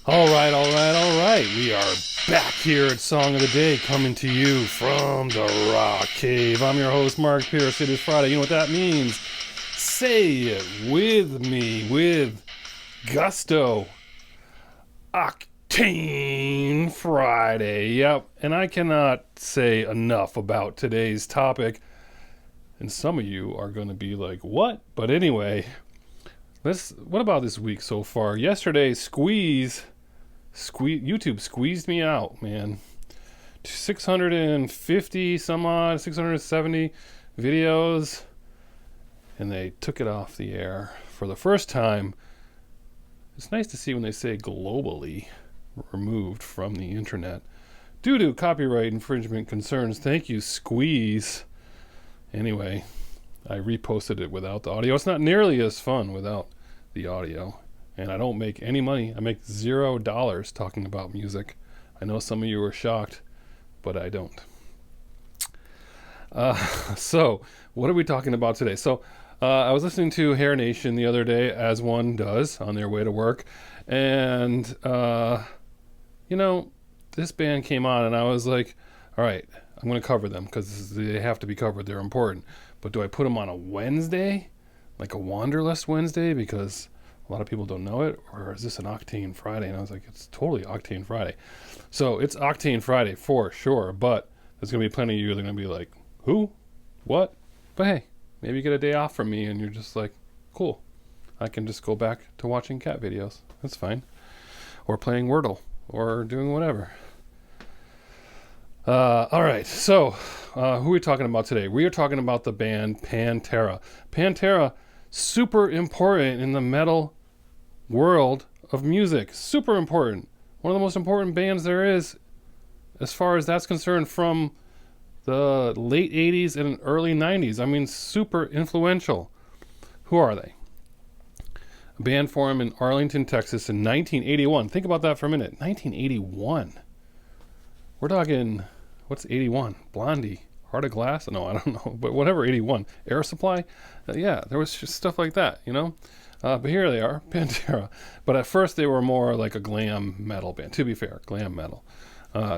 All right. We are back here at Song of the Day, coming to you from the Rock Cave. I'm your host, Mark Pierce. It is Friday. You know what that means? Say it with me, with gusto. Octane Friday. Yep. And I cannot say enough about today's topic. And some of you are going to be like, what? But anyway, what about this week so far? Yesterday, YouTube squeezed me out, man. 650 some odd, 670 videos, and they took it off the air for the first time. It's nice to see when they say globally removed from the internet due to copyright infringement concerns. Thank you, Squeeze. Anyway, I reposted it without the audio. It's not nearly as fun without the audio. And I don't make any money. I make $0 talking about music. I know some of you are shocked, but I don't. So, what are we talking about today? So, I was listening to Hair Nation the other day, as one does, on their way to work. And, this band came on, and I was like, all right, I'm going to cover them because they have to be covered. They're important. But do I put them on a Wednesday? Like a Wanderlust Wednesday? Because a lot of people don't know it, or is this an Octane Friday? And I was like, it's totally Octane Friday. So it's Octane Friday for sure, but there's going to be plenty of you that are going to be like, who? What? But hey, maybe you get a day off from me and you're just like, cool. I can just go back to watching cat videos. That's fine. Or playing Wordle, or doing whatever. All right, so who are we talking about today? We are talking about the band Pantera. Pantera, super important in the metal world of music. Super important. One of the most important bands there is, as far as that's concerned, from the late 80s and early 90s. I mean, super influential. Who are they? A band formed in Arlington, Texas in 1981. Think about that for a minute. 1981. We're talking, what's 81? Blondie. Heart of Glass? No, I don't know. But whatever, 81. Air Supply? Yeah, there was just stuff like that, But here they are, Pantera. But at first they were more like a glam metal band. To be fair, glam metal.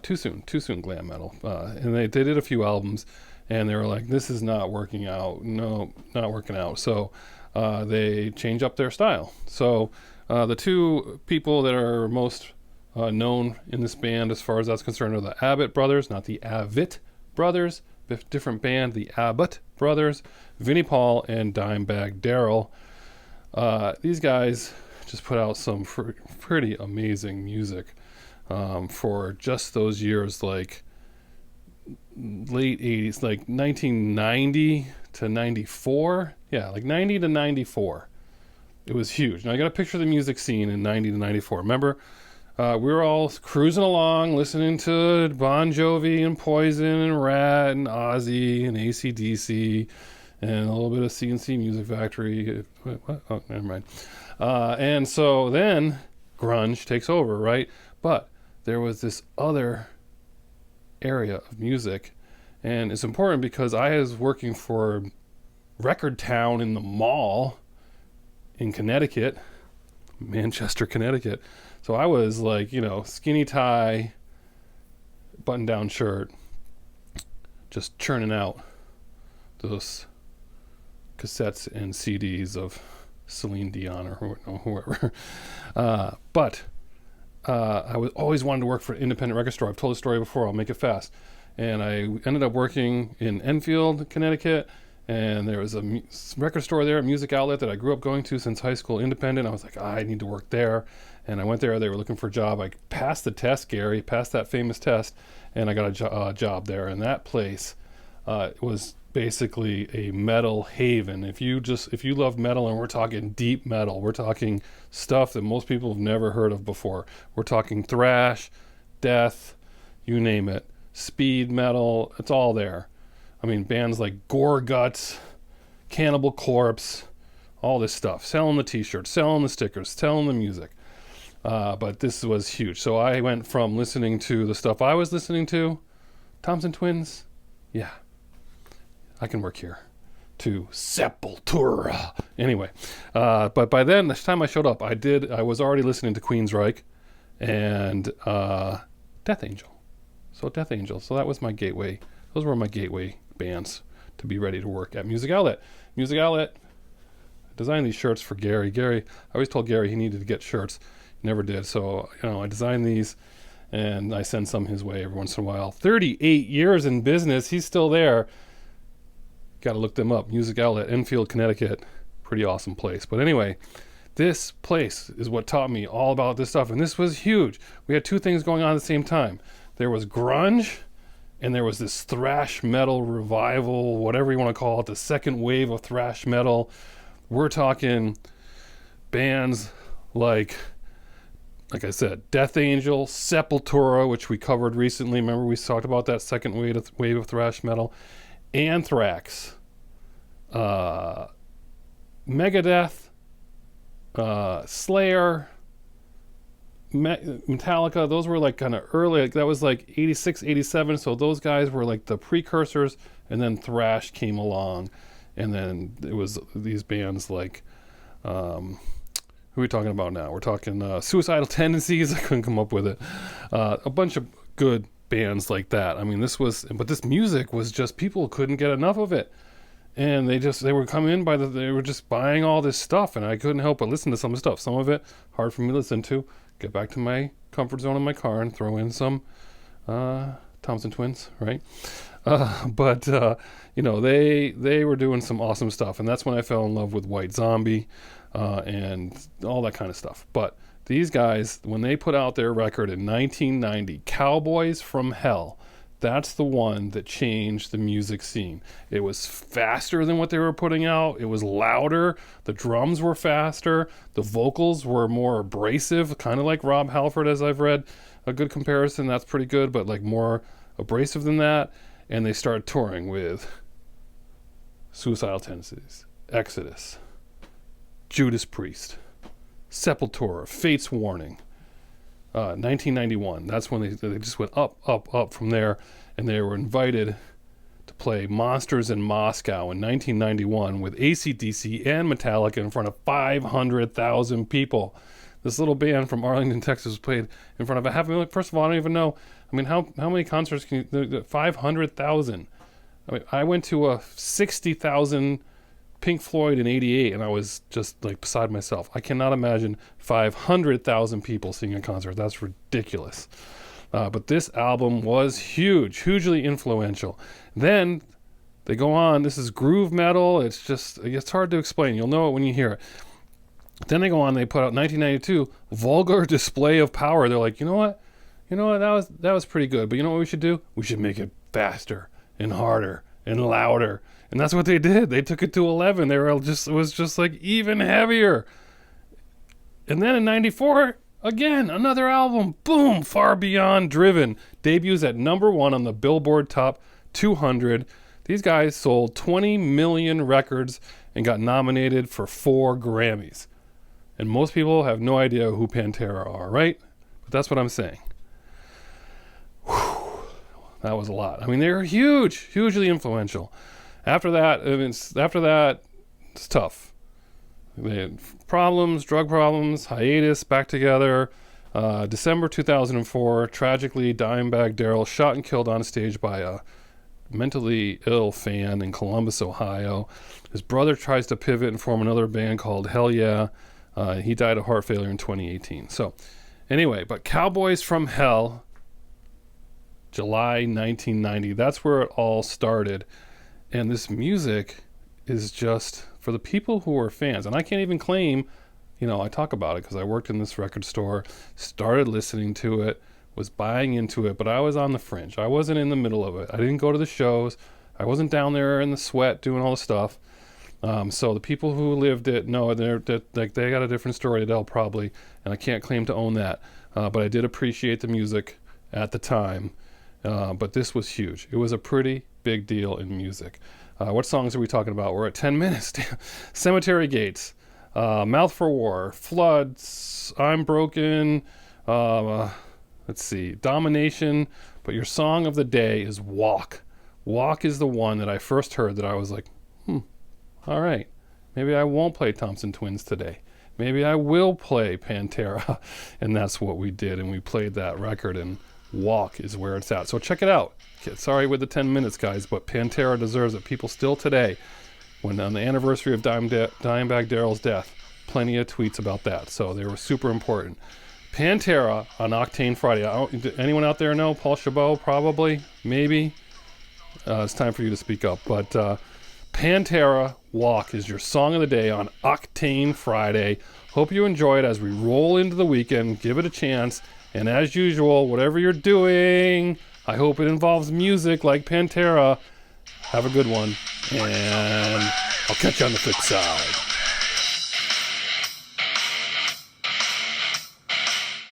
Too soon glam metal. And they did a few albums, and they were like, this is not working out. No, not working out. So they changed up their style. So the two people that are most known in this band, as far as that's concerned, are the Abbott brothers, not the Avett brothers. Different band, the Abbott brothers, Vinnie Paul and Dimebag Darrell. These guys just put out some pretty amazing music for just those years, like late 80s, like 1990 to 94. Yeah, like 90 to 94. It was huge. Now I got a picture of the music scene in 90 to 94. Remember, we were all cruising along, listening to Bon Jovi and Poison and Rat and Ozzy and AC/DC and a little bit of C&C Music Factory. What? Oh, never mind. And so then grunge takes over, right? But there was this other area of music, and it's important because I was working for Record Town in the mall in Connecticut, Manchester, Connecticut. So I was like, skinny tie, button-down shirt, just churning out those cassettes and CDs of Celine Dion or whoever. But I was always wanted to work for an independent record store. I've told the story before. I'll make it fast. And I ended up working in Enfield, Connecticut, and there was a record store there, a music outlet that I grew up going to since high school, independent. I was like, I need to work there. And I went there. They were looking for a job. I passed the test, Gary, passed that famous test, and I got a job there. And that place was basically a metal haven. If you love metal, and we're talking deep metal, we're talking stuff that most people have never heard of before. We're talking thrash, death, you name it, speed metal. It's all there. I mean, bands like Gore Guts, Cannibal Corpse, all this stuff. Selling the t-shirts, selling the stickers, selling the music. But this was huge. So I went from listening to the stuff I was listening to, Thompson Twins, yeah, I can work here, to Sepultura. Anyway, but by then, the time I showed up, I was already listening to Queensryche, and Death Angel. So Death Angel. So that was my gateway. Those were my gateway bands to be ready to work at Music Outlet. Music Outlet. I designed these shirts for Gary. I always told Gary he needed to get shirts. He never did. So, I designed these and I send some his way every once in a while. 38 years in business. He's still there. Got to look them up. Music Outlet, Enfield, Connecticut. Pretty awesome place. But anyway, this place is what taught me all about this stuff. And this was huge. We had two things going on at the same time. There was grunge, and there was this thrash metal revival, whatever you want to call it, the second wave of thrash metal. We're talking bands like I said, Death Angel, Sepultura, which we covered recently. Remember we talked about that second wave of thrash metal. Anthrax, Megadeth, Slayer, Metallica. Those were like kind of early. Like that was like 86, 87. So those guys were like the precursors, and then thrash came along, and then it was these bands like who are we talking about now? We're talking Suicidal Tendencies. I couldn't come up with it. A bunch of good bands like that. I mean, but this music was just, people couldn't get enough of it. And they would come in they were just buying all this stuff, and I couldn't help but listen to some of the stuff. Some of it hard for me to listen to. Get back to my comfort zone in my car and throw in some Thompson Twins, right? But they were doing some awesome stuff, and that's when I fell in love with White Zombie and all that kind of stuff. But these guys, when they put out their record in 1990, Cowboys from Hell, that's the one that changed the music scene. It was faster than what they were putting out. It was louder. The drums were faster. The vocals were more abrasive, kind of like Rob Halford, as I've read. A good comparison. That's pretty good, but like more abrasive than that. And they started touring with Suicidal Tendencies, Exodus, Judas Priest, Sepultura, Fate's Warning. 1991, that's when they just went up from there, and they were invited to play Monsters in Moscow in 1991 with AC/DC and Metallica in front of 500,000 people. This little band from Arlington, Texas played in front of a half a million. First of all, I don't even know. I mean, how many concerts can you... 500,000. I mean, I went to a 60,000 Pink Floyd in 88, and I was just like beside myself. I cannot imagine 500,000 people seeing a concert. That's ridiculous. But this album was hugely influential. Then they go on. This is groove metal. It's hard to explain. You'll know it when you hear it. Then they go on. They put out 1992, Vulgar Display of Power. They're like, you know what? That was pretty good. But you know what we should do? We should make it faster and harder and louder. And that's what they did. They took it to 11. It was just like even heavier. And then in 94, again, another album. Boom! Far Beyond Driven. Debuts at number 1 on the Billboard Top 200. These guys sold 20 million records and got nominated for 4 Grammys. And most people have no idea who Pantera are, right? But that's what I'm saying. Whew. That was a lot. I mean, they were hugely influential. After that, it's tough. They had problems, drug problems, hiatus, back together. December 2004, tragically, Dimebag Darrell shot and killed on stage by a mentally ill fan in Columbus, Ohio. His brother tries to pivot and form another band called Hell Yeah. He died of heart failure in 2018. So, anyway, but Cowboys from Hell, July 1990, that's where it all started. And this music is just for the people who are fans. And I can't even claim, I talk about it because I worked in this record store, started listening to it, was buying into it, but I was on the fringe. I wasn't in the middle of it. I didn't go to the shows. I wasn't down there in the sweat doing all the stuff. So the people who lived it, no, they got a different story to tell probably, and I can't claim to own that. But I did appreciate the music at the time. But this was huge. It was a pretty big deal in music. What songs are we talking about? We're at 10 minutes. Cemetery Gates, Mouth for War, Floods, I'm Broken, let's see, Domination. But your song of the day is Walk. Walk is the one that I first heard that I was like, all right, maybe I won't play Thompson Twins today. maybe I will play Pantera. And that's what we did. And we played that record, and Walk is where it's at. So check it out. Sorry with the 10 minutes, guys, but Pantera deserves it. People still today, when on the anniversary of Dimebag Darrell's death, plenty of tweets about that. So they were super important. Pantera on Octane Friday. Anyone out there know? Paul Chabot, probably, maybe. It's time for you to speak up. But Pantera Walk is your song of the day on Octane Friday. Hope you enjoy it as we roll into the weekend. Give it a chance. And as usual, whatever you're doing, I hope it involves music like Pantera. Have a good one. And I'll catch you on the flip side.